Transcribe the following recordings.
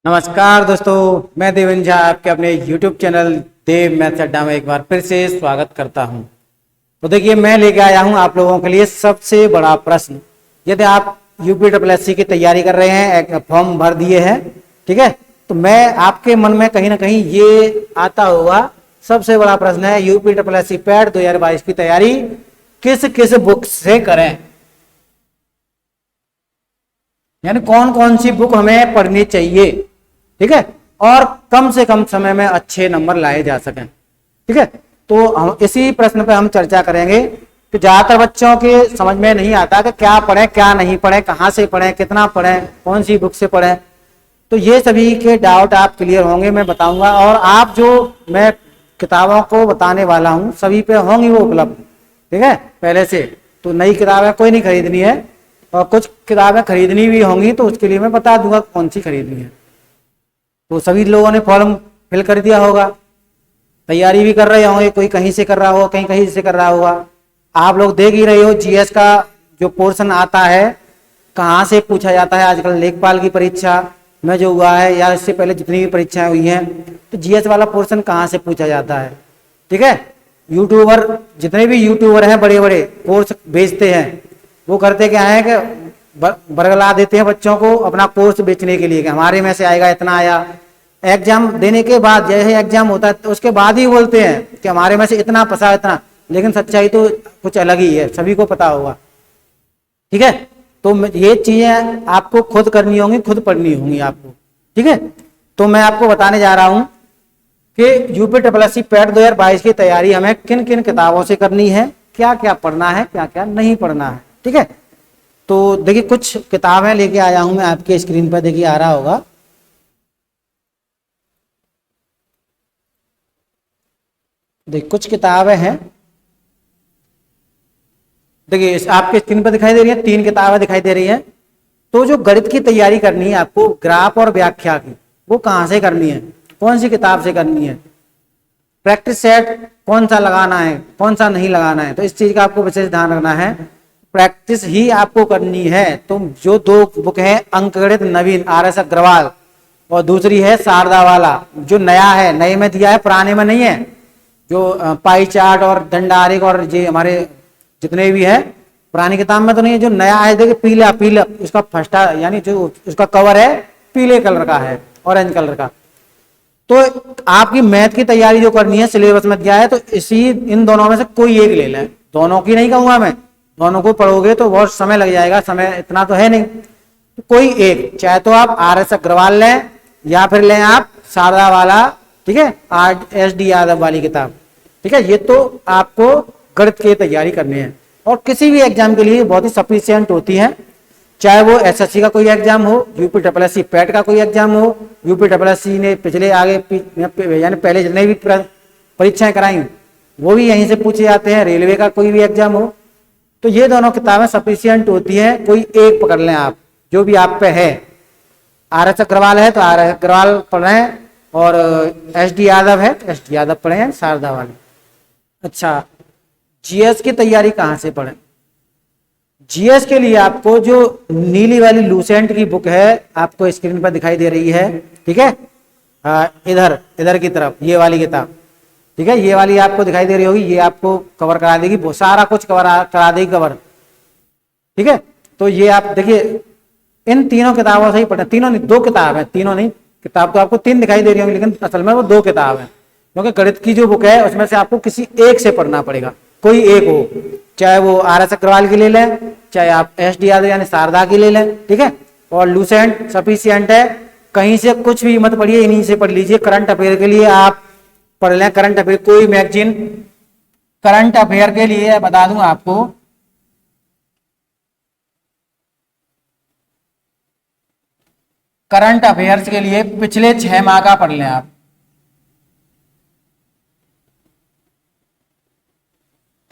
नमस्कार दोस्तों, मैं देवेंद्र झा आपके अपने YouTube चैनल देव मैथ्स अड्डा में एक बार फिर से स्वागत करता हूं। तो देखिए, मैं लेके आया हूं आप लोगों के लिए सबसे बड़ा प्रश्न। यदि आप UPSSC की तैयारी कर रहे हैं, एक फॉर्म भर दिए हैं, ठीक है, तो मैं आपके मन में कहीं ना कहीं ये आता होगा, सबसे बड़ा प्रश्न है UPSSC पैट 2022 की तैयारी किस किस बुक से करें, यानी कौन कौन सी बुक हमें पढ़नी चाहिए, ठीक है, और कम से कम समय में अच्छे नंबर लाए जा सकें। ठीक है, तो हम इसी प्रश्न पे हम चर्चा करेंगे कि ज्यादातर बच्चों के समझ में नहीं आता कि क्या पढ़ें क्या नहीं पढ़ें, कहाँ से पढ़ें, कितना पढ़ें, कौन सी बुक से पढ़ें। तो ये सभी के डाउट आप क्लियर होंगे, मैं बताऊंगा। और आप जो मैं किताबों को बताने वाला हूँ सभी पे होंगी वो उपलब्ध, ठीक है, पहले से। तो नई किताबें कोई नहीं खरीदनी है, और कुछ किताबें खरीदनी भी होंगी तो उसके लिए मैं बता दूंगा कौन सी खरीदनी है। तो सभी लोगों ने फॉर्म फिल कर दिया होगा, तैयारी भी कर रहे होंगे, कोई कहीं से कर रहा होगा, कहीं कहीं से कर रहा होगा। आप लोग देख ही रहे हो जीएस का जो पोर्शन आता है कहाँ से पूछा जाता है। आजकल लेखपाल की परीक्षा में जो हुआ है या इससे पहले जितनी भी परीक्षाएं हुई हैं, तो जीएस वाला पोर्शन कहाँ से पूछा जाता है, ठीक है। यूट्यूबर, जितने भी यूट्यूबर हैं बड़े बड़े कोर्स बेचते हैं, वो करते क्या है कि बरगला देते हैं बच्चों को अपना कोर्स बेचने के लिए कि हमारे में से आएगा, इतना आया। एग्जाम देने के बाद, जैसे एग्जाम होता है तो उसके बाद ही बोलते हैं कि हमारे में से इतना फंसा, इतना। लेकिन सच्चाई तो कुछ अलग ही है, सभी को पता होगा, ठीक है। तो ये चीजें आपको खुद करनी होंगी, खुद पढ़नी होंगी आपको, ठीक है। तो मैं आपको बताने जा रहा हूं कि UPSSC पैट 2022 की तैयारी हमें किन किन किताबों से करनी है, क्या क्या पढ़ना है, क्या क्या नहीं पढ़ना है, ठीक है। तो देखिए, कुछ किताबें लेके आया हूं मैं, आपके स्क्रीन पर देखिए आ रहा होगा। देखिए कुछ किताबें हैं, देखिए आपके स्क्रीन पर दिखाई दे रही है, 3 किताबें दिखाई दे रही है। तो जो गणित की तैयारी करनी है आपको, ग्राफ और व्याख्या की, वो कहाँ से करनी है, कौन सी किताब से करनी है, प्रैक्टिस सेट कौन सा लगाना है, कौन सा नहीं लगाना है, तो इस चीज का आपको विशेष ध्यान रखना है। प्रैक्टिस ही आपको करनी है। तो जो 2 बुक है, अंकगणित नवीन RS अग्रवाल, और दूसरी है शारदा वाला, जो नया है, नए में दिया है, पुराने में नहीं है। जो पाई चार्ट और दंडारिक और ये हमारे जितने भी है, पुरानी किताब में तो नहीं है, जो नया है। देखिए पीला पीला उसका फस्टा, यानी जो उसका कवर है पीले कलर का है, ऑरेंज कलर का। तो आपकी मैथ की तैयारी जो करनी है, सिलेबस में दिया है, तो इन दोनों में से कोई एक ले लें। दोनों की नहीं कहूंगा मैं, दोनों को पढ़ोगे तो बहुत समय लग जाएगा, समय इतना तो है नहीं। तो कोई एक, चाहे तो आप RS अग्रवाल लें या फिर लें आप शारदा वाला, ठीक है, SD यादव वाली किताब, ठीक है। ये तो आपको गणित की तैयारी करनी है, और किसी भी एग्जाम के लिए बहुत ही सफिशियंट होती है। चाहे वो SSC का कोई एग्जाम हो, UPSSC पैट का कोई एग्जाम हो, UPSSC ने पिछले आगे यानी पहले जितने भी परीक्षाएं कराई वो भी यहीं से पूछे जाते हैं। रेलवे का कोई भी एग्जाम हो, तो ये दोनों किताबें सफिशियंट होती हैं। कोई एक पकड़ लें आप, जो भी आप पे है। RS अग्रवाल है तो RS अग्रवाल पढ़ें, और SD यादव है तो SD यादव पढ़ें, शारदा वाले। अच्छा, GS की तैयारी कहाँ से पढ़ें? GS के लिए आपको जो नीली वाली लूसेंट की बुक है, आपको स्क्रीन पर दिखाई दे रही है, ठीक है, इधर इधर की तरफ, ये वाली किताब, ठीक है, ये वाली आपको दिखाई दे रही होगी। ये आपको कवर करा देगी, वो सारा कुछ करा देगी कवर, ठीक है। तो ये आप देखिए, इन तीनों किताबों से ही पढ़ना। तीनों नहीं, 2 किताब है, तीनों नहीं। किताब तो आपको 3 दिखाई दे रही होंगी, लेकिन असल में वो 2 किताब है, क्योंकि गणित की जो बुक है उसमें से आपको किसी एक से पढ़ना पड़ेगा, कोई एक हो। चाहे वो RS अग्रवाल की ले लें, चाहे आप SD यादव यानी शारदा की ले लें, ठीक है। और लूसेंट सफिशियंट है, कहीं से कुछ भी मत पढ़िए, इन्हीं से पढ़ लीजिए। करंट अफेयर के लिए आप पढ़ लें, करंट अफेयर कोई मैगजीन करंट अफेयर के लिए बता दूं आपको, करंट अफेयर्स के लिए पिछले 6 माह का पढ़ लें आप।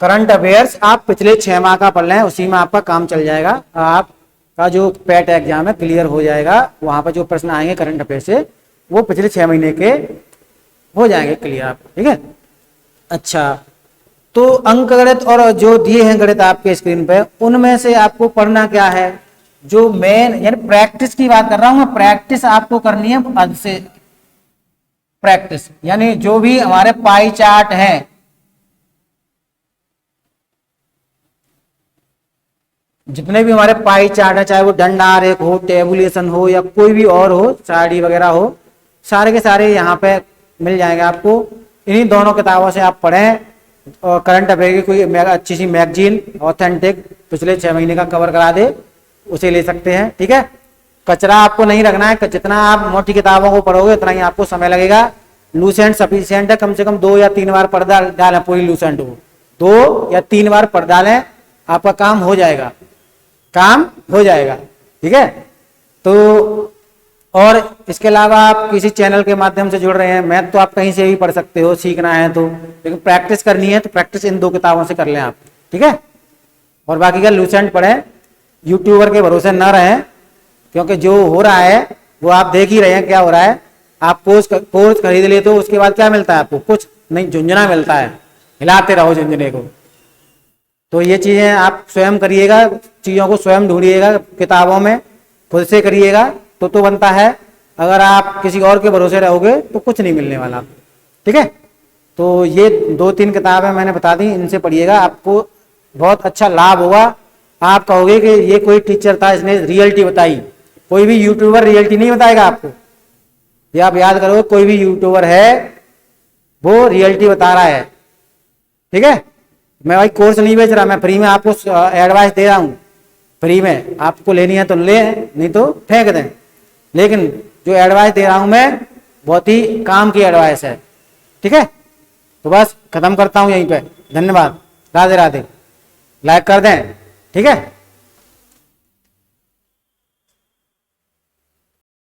करंट अफेयर्स आप पिछले 6 माह का पढ़ लें, उसी में आपका काम चल जाएगा। आपका जो पैट एग्जाम है क्लियर हो जाएगा। वहां पर जो प्रश्न आएंगे करंट अफेयर से, वो पिछले 6 महीने के हो जाएंगे क्लियर आपको, ठीक है। अच्छा, तो अंकगणित और जो दिए हैं गणित आपके स्क्रीन पे, उनमें से आपको पढ़ना क्या है? जो मेन यानी प्रैक्टिस की बात कर रहा हूं मैं, प्रैक्टिस आपको करनी है आज से। प्रैक्टिस यानी जो भी हमारे पाई चार्ट है, जितने भी हमारे पाई चार्ट है, चाहे वो डंडा आरेख हो, टेबुलेशन हो या कोई भी और हो, साड़ी वगैरह हो, सारे के सारे यहाँ पे मिल जाएंगे आपको। इन्हीं दोनों किताबों से आप पढ़ें। और करंट अफेयर की कोई अच्छी सी मैगजीन ऑथेंटिक पिछले 6 महीने का कवर करा दे, उसे ले सकते हैं। ठीक है, कचरा आपको नहीं रखना है। जितना आप मोटी किताबों को पढ़ोगे उतना ही आपको समय लगेगा। लूसेंट सफिशियंट है, कम से कम 2 या 3 बार पढ़ डालें पूरी लूसेंट को, 2 या 3 बार पढ़ डालें, आपका काम हो जाएगा, काम हो जाएगा। ठीक है, तो और इसके अलावा आप किसी चैनल के माध्यम से जुड़ रहे हैं, मैथ तो आप कहीं से भी पढ़ सकते हो, सीखना है तो, लेकिन प्रैक्टिस करनी है तो प्रैक्टिस इन 2 किताबों से कर लें आप। ठीक है, और बाकी का लूसेंट पढ़ें, यूट्यूबर के भरोसे न रहें, क्योंकि जो हो रहा है वो आप देख ही रहे हैं क्या हो रहा है। आप कोर्स खरीद ले तो उसके बाद क्या मिलता है आपको? कुछ नहीं, झुंझुना मिलता है, हिलाते रहो झुंझुने को। तो ये चीजें आप स्वयं करिएगा, चीजों को स्वयं ढूंढिएगा, किताबों में खुद से करिएगा तो बनता है। अगर आप किसी और के भरोसे रहोगे तो कुछ नहीं मिलने वाला। ठीक है, तो ये 2-3 किताबें मैंने बता दी, इनसे पढ़िएगा, आपको बहुत अच्छा लाभ होगा। आप कहोगे कि ये कोई टीचर था, इसने रियलिटी बताई। कोई भी यूट्यूबर रियलिटी नहीं बताएगा आपको, ये आप याद करो। कोई भी यूट्यूबर है वो रियलिटी बता रहा है। ठीक है, मैं भाई कोर्स नहीं बेच रहा, मैं फ्री में आपको एडवाइस दे रहा हूं। फ्री में आपको लेनी है तो ले, नहीं तो फेंक दें। लेकिन जो एडवाइस दे रहा हूं मैं, बहुत ही काम की एडवाइस है। ठीक है, तो बस खत्म करता हूं यहीं पे। धन्यवाद, राधे राधे। लाइक कर दें। ठीक है।